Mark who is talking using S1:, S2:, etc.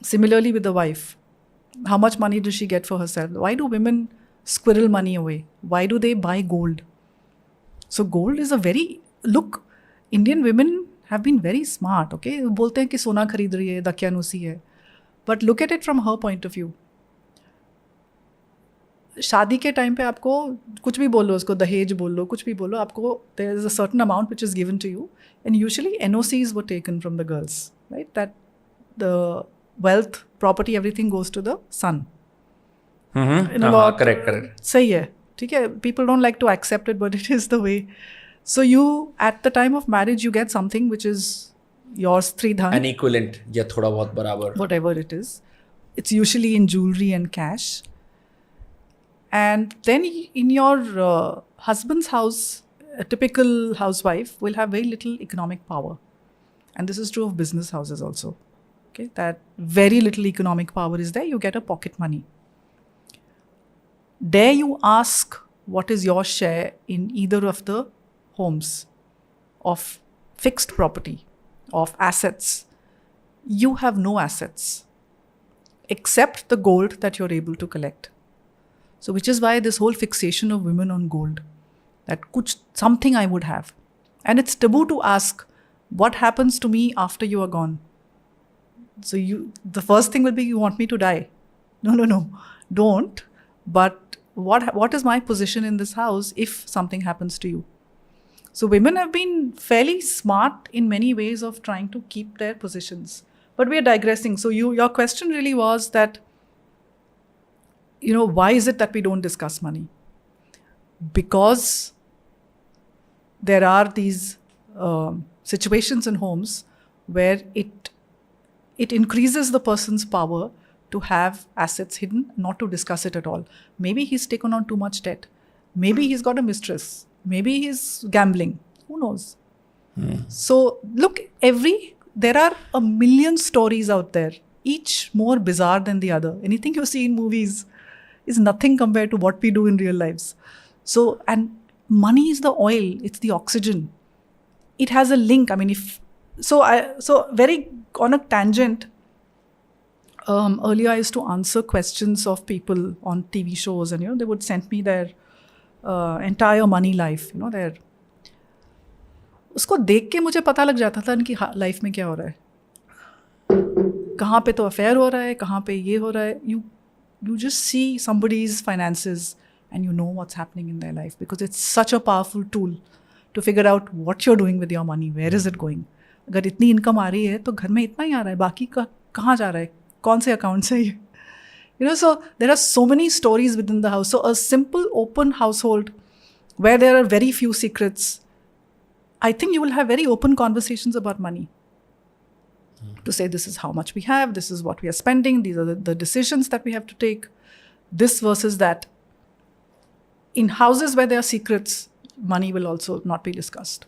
S1: Similarly with the wife, how much money does she get for herself? Why do women squirrel money away? Why do they buy gold? So gold is a very, look, Indian women have been very smart, okay? बोलते हैं कि सोना खरीद रही है, दकियानूसी है. But look at it from her point of view. शादी के टाइम पे आपको कुछ भी बोलो, उसको दहेज बोलो, कुछ भी बोलो, आपको there is a certain amount which is given to you, and usually NOCs were taken from the girls, right? That the wealth, property, everything goes to the son.
S2: Correct.
S1: सही है, ठीक है. People don't like to accept it, but it is the way. So you, at the time of marriage, you get something which is yours, tridhan.
S2: An equivalent, या थोड़ा बहुत बराबर.
S1: Whatever it is. It's usually in jewelry and cash. And then in your husband's house, a typical housewife will have very little economic power. And this is true of business houses also. Okay, that very little economic power is there. You get a pocket money. Dare you ask what is your share in either of the homes of fixed property, of assets? You have no assets except the gold that you're able to collect. So which is why this whole fixation of women on gold, that something I would have. And it's taboo to ask, what happens to me after you are gone? So the first thing will be, you want me to die? No, don't. But what is my position in this house if something happens to you? So women have been fairly smart in many ways of trying to keep their positions. But we are digressing. So your question really was that, why is it that we don't discuss money? Because there are these situations in homes where it increases the person's power to have assets hidden, not to discuss it at all. Maybe he's taken on too much debt. Maybe he's got a mistress. Maybe he's gambling. Who knows? So look, there are a million stories out there, each more bizarre than the other. Anything you see in movies is nothing compared to what we do in real lives. So, and money is the oil, it's the oxygen. It has a link. I mean, very on a tangent, earlier I used to answer questions of people on TV shows, and they would send me their entire money life, their. उसको देख के मुझे पता लग जाता था इनकी life में क्या हो रहा है, कहाँ पे तो अफेयर हो रहा है, कहाँ पे ये हो रहा है. You just see somebody's finances and you know what's happening in their life, because it's such a powerful tool to figure out what you're doing with your money. Where is it going? अगर इतनी income आ रही है तो घर में इतना ही आ रहा है, बाकी का कहाँ जा रहा है, कौन से अकाउंट से ये? So there are so many stories within the house. So a simple open household where there are very few secrets, I think you will have very open conversations about money. To say, this is how much we have, this is what we are spending, these are the decisions that we have to take, this versus that. In houses where there are secrets, money will also not be discussed.